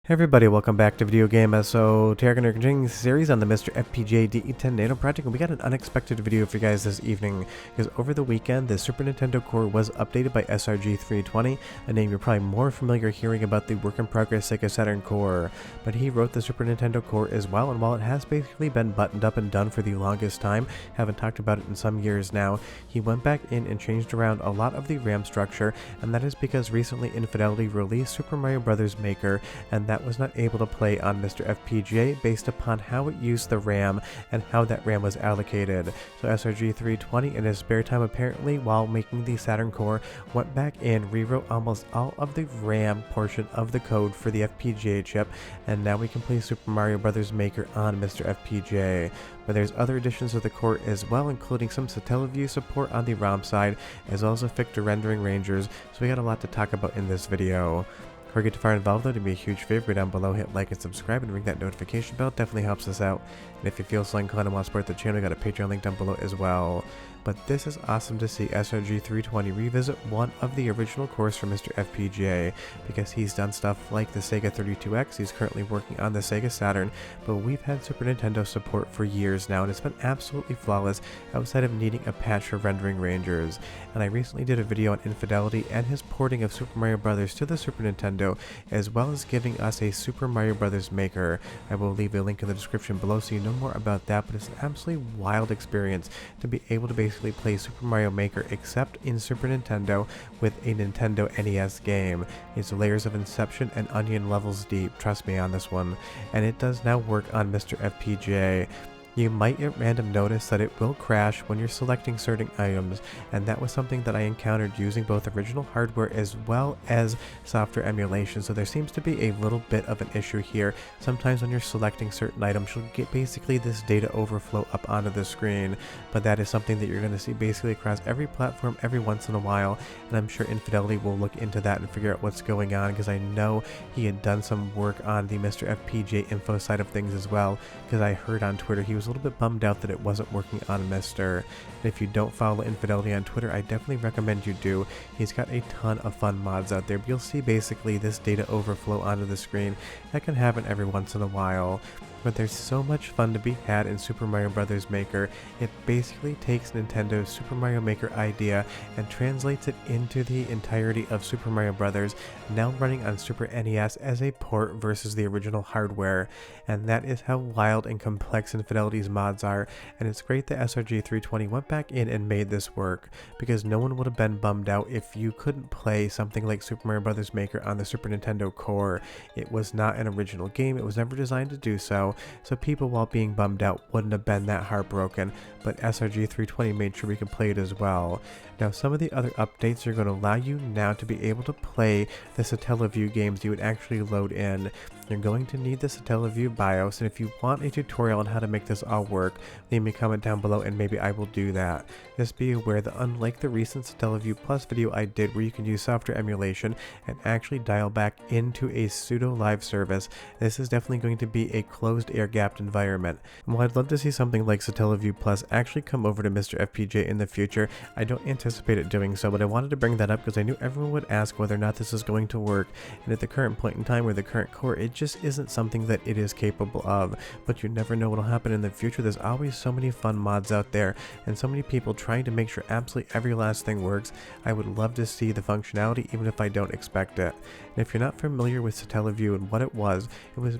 Hey everybody, welcome back to Video Game. So today we're going to continue the series on the MiSTer FPGA DE10 Nano project, and we got an unexpected video for you guys this evening, because over the weekend the Super Nintendo core was updated by SRG320, a name you're probably more familiar hearing about the work-in-progress Sega Saturn core, but he wrote the Super Nintendo core as well, and while it has basically been buttoned up and done for the longest time, haven't talked about it in some years now, he went back in and changed around a lot of the RAM structure, and that is because recently Infidelity released Super Mario Bros. Maker, and that was not able to play on MiSTer FPGA based upon how it used the RAM and how that RAM was allocated. So SRG320 in his spare time, apparently while making the Saturn core, went back and rewrote almost all of the RAM portion of the code for the FPGA chip, and now we can play Super Mario Bros. Maker on MiSTer FPGA. But there's other additions to the core as well, including some Satellaview support on the ROM side, as well as a fix to rendering rangers, so we got a lot to talk about in this video. Before we get too far involved though, do me a huge favor, go down below, hit like and subscribe, and ring that notification bell. It definitely helps us out. And if you feel so inclined and want to support the channel, we got a Patreon link down below as well. But this is awesome to see SRG320 revisit one of the original cores for MiSTer FPGA, because he's done stuff like the Sega 32X, he's currently working on the Sega Saturn, but we've had Super Nintendo support for years now, and it's been absolutely flawless outside of needing a patch for rendering rangers. And I recently did a video on Infidelity and his porting of Super Mario Bros. To the Super Nintendo, as well as giving us a Super Mario Bros. Maker. I will leave a link in the description below so you know more about that, but it's an absolutely wild experience to be able to basically play Super Mario Maker except in Super Nintendo with a Nintendo NES game. It's layers of Inception and onion levels deep, trust me on this one, and it does now work on MiSTer FPGA. You might at random notice that it will crash when you're selecting certain items, and that was something that I encountered using both original hardware as well as software emulation, so there seems to be a little bit of an issue here. Sometimes when you're selecting certain items, you'll get basically this data overflow up onto the screen, but that is something that you're going to see basically across every platform every once in a while, and I'm sure Infidelity will look into that and figure out what's going on, because I know he had done some work on the MiSTer FPGA info side of things as well, because I heard on Twitter he was a little bit bummed out that it wasn't working on MiSTer. And if you don't follow Infidelity on Twitter, I definitely recommend you do. He's got a ton of fun mods out there, but you'll see basically this data overflow onto the screen. That can happen every once in a while. But there's so much fun to be had in Super Mario Bros. Maker. It basically takes Nintendo's Super Mario Maker idea and translates it into the entirety of Super Mario Bros., now running on Super NES as a port versus the original hardware. And that is how wild and complex Infidelity's mods are, and it's great that SRG320 went back in and made this work, because no one would have been bummed out if you couldn't play something like Super Mario Bros. Maker on the Super Nintendo core. It was not an original game, it was never designed to do so, so people, while being bummed out, wouldn't have been that heartbroken, but SRG320 made sure we could play it as well. Now, some of the other updates are going to allow you now to be able to play the Satellaview games you would actually load in. You're going to need the Satellaview BIOS, and if you want a tutorial on how to make this all work, leave me a comment down below and maybe I will do that. Just be aware that unlike the recent Satellaview Plus video I did where you can use software emulation and actually dial back into a pseudo live service, this is definitely going to be a closed air-gapped environment. And while I'd love to see something like Satellaview Plus actually come over to MiSTer FPGA in the future, I don't anticipate it doing so, but I wanted to bring that up because I knew everyone would ask whether or not this is going to work, and at the current point in time with the current core, it just isn't something that it is capable of. But you never know what will happen in the future. There's always so many fun mods out there, and so many people trying to make sure absolutely every last thing works. I would love to see the functionality even if I don't expect it. And if you're not familiar with Satellaview and what it was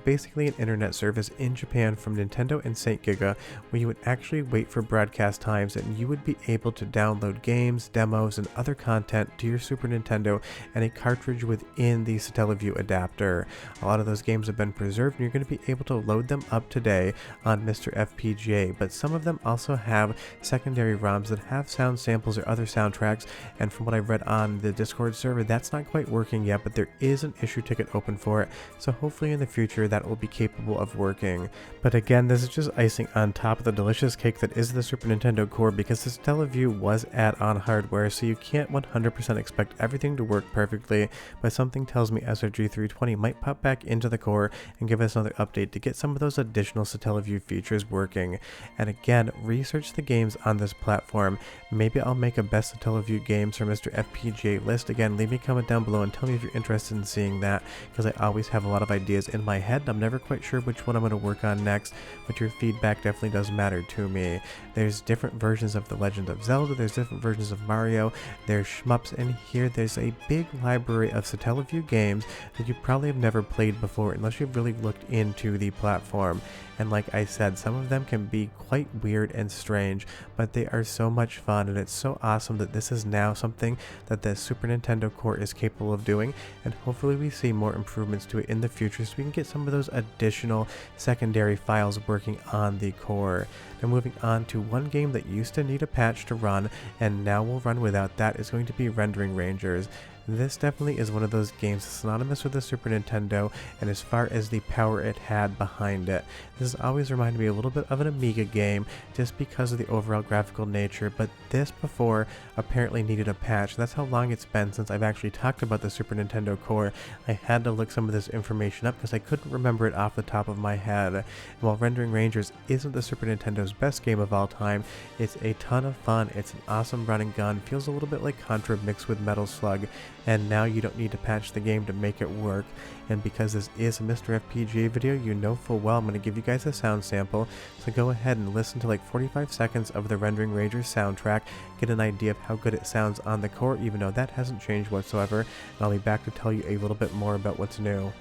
basically an internet service in Japan from Nintendo and St. Giga, where you would actually wait for broadcast times and you would be able to download games, demos, and other content to your Super Nintendo and a cartridge within the Satellaview adapter. A lot of those games have been preserved, and you're going to be able to load them up today on MiSTer FPGA, but some of them also have secondary ROMs that have sound samples or other soundtracks, and from what I've read on the Discord server, that's not quite working yet, but there is an issue ticket open for it, so hopefully in the future that will be capable of working. working. But again, this is just icing on top of the delicious cake that is the Super Nintendo core, because this Satellaview was add-on hardware, so you can't 100% expect everything to work perfectly, but something tells me SRG320 might pop back into the core and give us another update to get some of those additional Satellaview features working. And again, research the games on this platform. Maybe I'll make a best Satellaview games for MiSTer FPGA list. Again, leave me a comment down below and tell me if you're interested in seeing that, because I always have a lot of ideas in my head and I'm never quite sure which one I'm going to work on next, but your feedback definitely does matter to me. There's different versions of The Legend of Zelda, there's different versions of Mario, there's shmups in here, there's a big library of Satellaview games that you probably have never played before unless you've really looked into the platform. And like I said, some of them can be quite weird and strange, but they are so much fun, and it's so awesome that this is now something that the Super Nintendo core is capable of doing, and hopefully we see more improvements to it in the future so we can get some of those additional secondary files working on the core. Now moving on to one game that used to need a patch to run and now will run without that is going to be Rendering Rangers. This definitely is one of those games synonymous with the Super Nintendo, and as far as the power it had behind it. This has always reminded me a little bit of an Amiga game just because of the overall graphical nature, but this before apparently needed a patch. That's how long it's been since I've actually talked about the Super Nintendo core. I had to look some of this information up because I couldn't remember it off the top of my head. And while Rendering Rangers isn't the Super Nintendo's best game of all time, it's a ton of fun. It's an awesome running gun, feels a little bit like Contra mixed with Metal Slug, and now you don't need to patch the game to make it work. And because this is a MiSTer FPGA video, you know full well I'm going to give you guys a sound sample, so go ahead and listen to like 45 seconds of the Rendering Rangers soundtrack, get an idea of how good it sounds on the core, even though that hasn't changed whatsoever, and I'll be back to tell you a little bit more about what's new.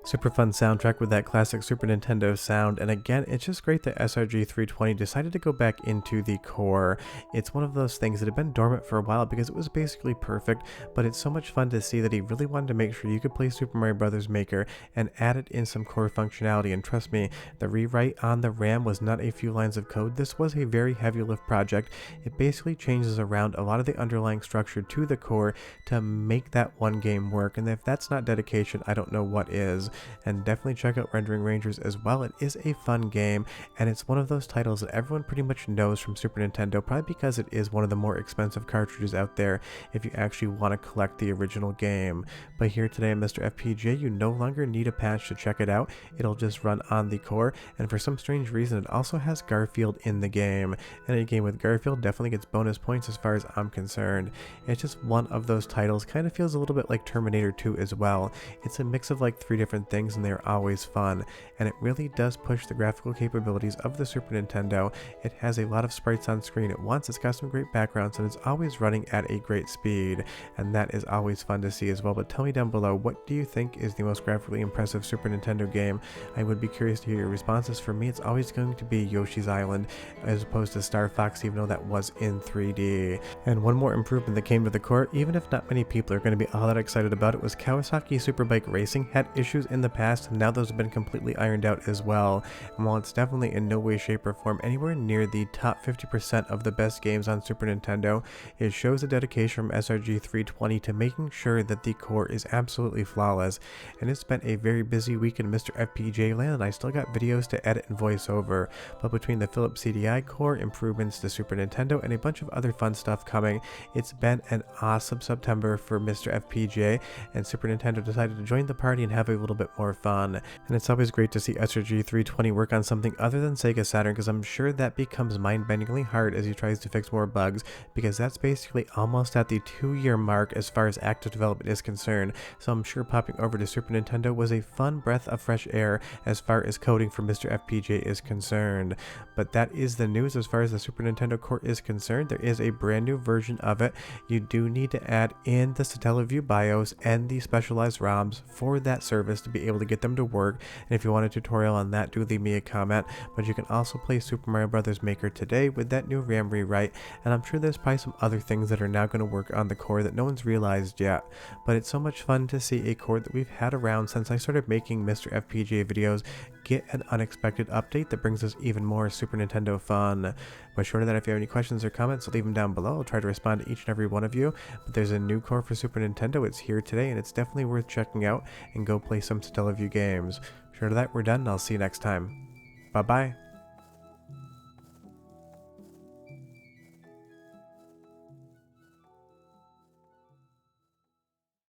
Super fun soundtrack with that classic Super Nintendo sound, and again, it's just great that SRG320 decided to go back into the core. It's one of those things that had been dormant for a while because it was basically perfect, but it's so much fun to see that he really wanted to make sure you could play Super Mario Bros. Maker and added in some core functionality, and trust me, the rewrite on the RAM was not a few lines of code. This was a very heavy lift project. It basically changes around a lot of the underlying structure to the core to make that one game work, and if that's not dedication, I don't know what is. And definitely check out Rendering Rangers as well. It is a fun game, and it's one of those titles that everyone pretty much knows from Super Nintendo, probably because it is one of the more expensive cartridges out there if you actually want to collect the original game. But here today on MiSTer FPGA, you no longer need a patch to check it out. It'll just run on the core, and for some strange reason it also has Garfield in the game, and a game with Garfield definitely gets bonus points as far as I'm concerned. It's just one of those titles, kind of feels a little bit like Terminator 2 as well. It's a mix of like 3 different things, and they're always fun, and it really does push the graphical capabilities of the Super Nintendo. It has a lot of sprites on screen at once, it's got some great backgrounds, and it's always running at a great speed, and that is always fun to see as well. But tell me down below, what do you think is the most graphically impressive Super Nintendo game? I would be curious to hear your responses. For me, it's always going to be Yoshi's Island as opposed to Star Fox, even though that was in 3D. And one more improvement that came to the core, even if not many people are going to be all that excited about it, was Kawasaki Superbike Racing had issues in the past, and now those have been completely ironed out as well. And while it's definitely in no way, shape, or form anywhere near the top 50% of the best games on Super Nintendo, it shows a dedication from SRG320 to making sure that the core is absolutely flawless. And it's been a very busy week in MiSTer FPGA land, and I still got videos to edit and voice over. But between the Philips CDI core, improvements to Super Nintendo, and a bunch of other fun stuff coming, it's been an awesome September for MiSTer FPGA, and Super Nintendo decided to join the party and have a little bit bit more fun. And it's always great to see SRG 320 work on something other than Sega Saturn, because I'm sure that becomes mind-bendingly hard as he tries to fix more bugs, because that's basically almost at the 2-year mark as far as active development is concerned. So I'm sure popping over to Super Nintendo was a fun breath of fresh air as far as coding for MiSTer FPGA is concerned. But that is the news as far as the Super Nintendo core is concerned. There is a brand new version of it. You do need to add in the Satellaview BIOS and the specialized ROMs for that service to be able to get them to work. And if you want a tutorial on that, do leave me a comment. But you can also play Super Mario Bros. Maker today with that new RAM rewrite, and I'm sure there's probably some other things that are now going to work on the core that no one's realized yet. But it's so much fun to see a core that we've had around since I started making MiSTer FPGA videos get an unexpected update that brings us even more Super Nintendo fun. But short of that, if you have any questions or comments, leave them down below. I'll try to respond to each and every one of you. But there's a new core for Super Nintendo. It's here today, and it's definitely worth checking out, and go play some Satellaview games. Short of that, we're done, and I'll see you next time. Bye bye.